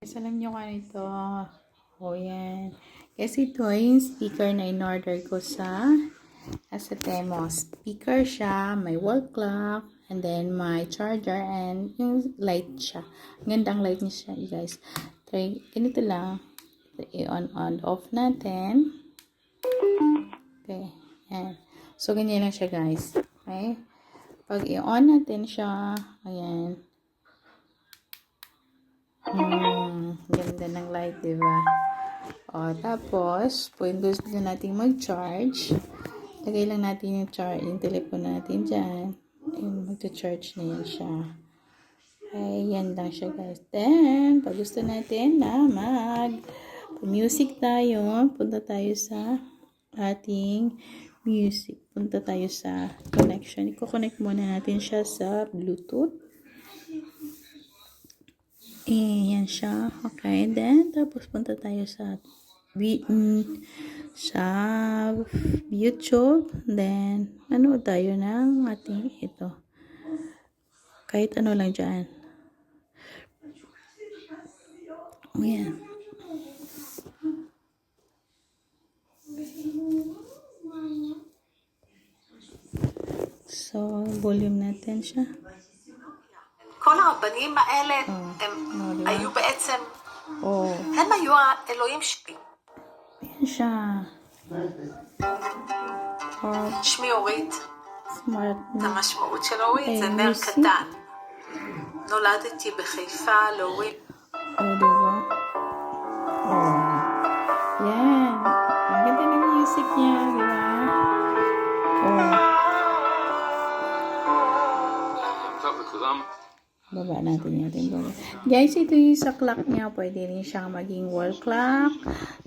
Guys, alam nyo ka nito. O yan. Kasi ito ay yung speaker na in-order ko sa Temo. Speaker siya, may wall clock, and then may charger, and yung light siya. Gandang light niya siya, guys. Try, ganito lang. I-on off natin. Okay. Yan. So, ganyan lang siya, guys. Okay. Pag i-on natin siya, ayan. Ganda ng light, diba? O, tapos, kung gusto natin mag-charge, lagay lang natin yung telephone natin dyan. Mag-charge na yan siya. Ay, yan lang siya, guys. Then, pag gusto natin na mag-music tayo, punta tayo sa ating music. Punta tayo sa connection. I-connect muna natin siya sa Bluetooth. Yan siya. Okay. Then, tapos punta tayo sa YouTube. Then, manood tayo ng ating ito. Kahit ano lang dyan. Ayan. So, volume natin siya. כל הרבנים האלה היו בעצם, הם היו האלוהים שלי. Ayan siya. שמי אורית. Smart na. המשמעות של אורית זה נר קטן. נולדתי בחיפה להורים. Diba? Yan. Ang ganda ng music niya, diba? Baba natin yung guys, ito yung sa clock niya. Pwede rin siyang maging wall clock.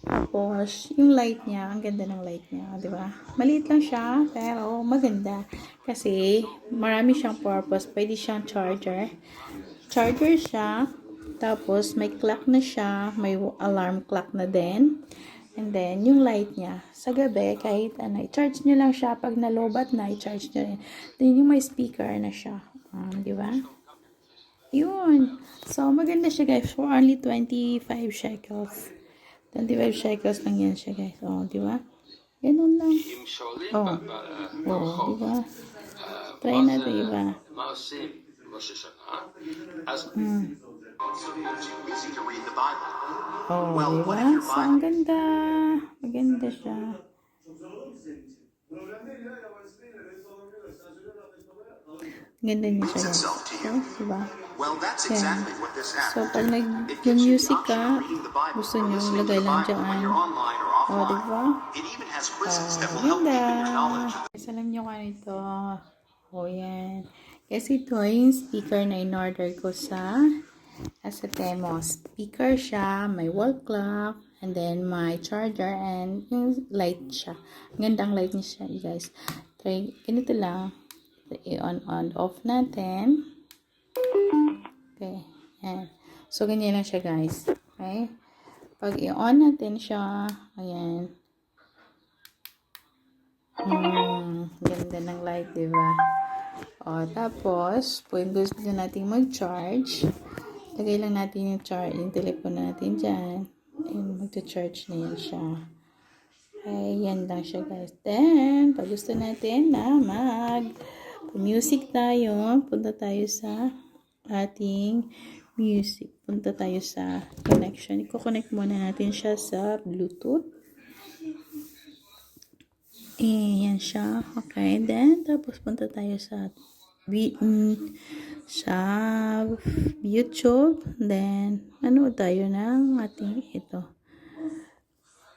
Tapos, yung light niya. Ang ganda ng light niya. Diba? Maliit lang siya. Pero, maganda. Kasi, marami siyang purpose. Pwede siyang charger. Charger siya. Tapos, may clock na siya. May alarm clock na din. And then, yung light niya. Sa gabi, kahit ano, i-charge nyo lang siya. Pag nalobat na, i-charge nyo rin. Then, yung may speaker na siya. Diba? Yun. So, maganda siya, guys. For only 25 shekels. 25 shekels lang yan siya, guys. Di ba? Ganun lang. Di ba? Try natin, iba. Di ba? So, ang ganda. Maganda siya. Ganda niya siya, guys. So, diba? Yan. So, pag nag-music ka, gusto nyo, lagay lang dyan. Diba? Ganda. Guys, alam nyo ka nito. Yan. Kasi ito ay yung speaker na in-order ko sa Temo. Speaker siya, may wall clock, and then may charger, and yung light siya. Gandang light niya siya, guys. Try, ganito lang. I-on off natin. Okay. Yan. So, ganyan lang siya, guys. Okay. Pag i-on natin siya, ayan. Ganda ng light, diba? Tapos, kung gusto natin mag-charge, lagay lang natin yung telephone natin dyan. Mag-charge na yan siya. Yan lang siya, guys. Then, pag gusto natin na music tayo, punta tayo sa ating music. Punta tayo sa connection. I-connect muna natin siya sa Bluetooth. Yan siya. Okay. Then, tapos punta tayo sa YouTube. Then, manood tayo ng ating ito.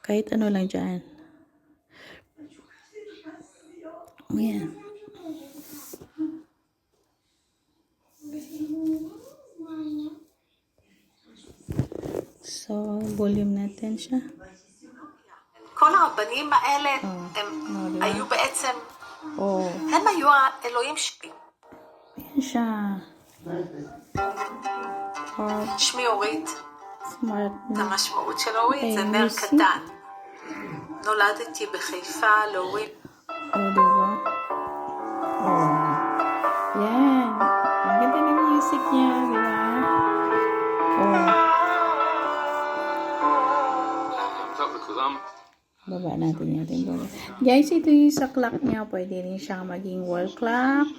Kahit ano lang dyan. Yan. So, volume natin siya. כל הרבנים האלה היו בעצם, הם היו האלוהים שלי. Ayan siya. שמי אורית. Smart na. המשמעות של אורית זה נר קטן. נולדתי בחיפה להורים. Diba? Yan. Ang ganda ng music niya, diba? Baba natin yung ating bola. Guys, ito yung sa clock niya. Pwede rin siyang maging wall clock.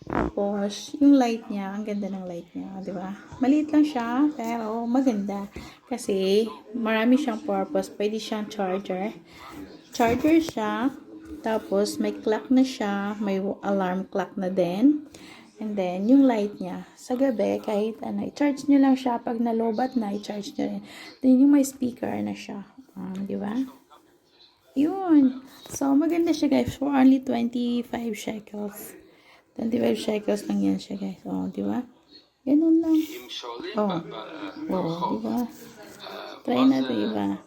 Tapos, yung light niya. Ang ganda ng light niya. Di ba? Maliit lang siya, pero maganda. Kasi, marami siyang purpose. Pwede siyang charger. Charger siya. Tapos, may clock na siya. May alarm clock na din. And then, yung light niya. Sa gabi, kahit ano, i-charge nyo lang siya. Pag nalobat na, i-charge nyo rin. Then, yung may speaker na siya. Di ba? Yun. So, maganda siya guys. For only 25 shekels. 25 shekels lang yan siya guys. Oh, di ba? Ganun lang. Oh. Oh, di ba? Try natin iba.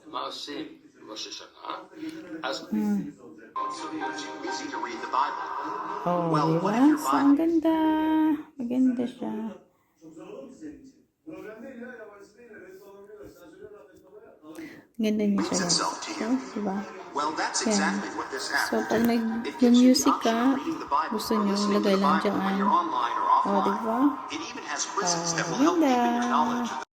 Oh, di ba? So, ang ganda. Maganda siya. Ganda niya siya guys. So, di ba? Yan. So, pag nag-music ka, gusto nyo, lagay lang dyan. O, diba? Ganda.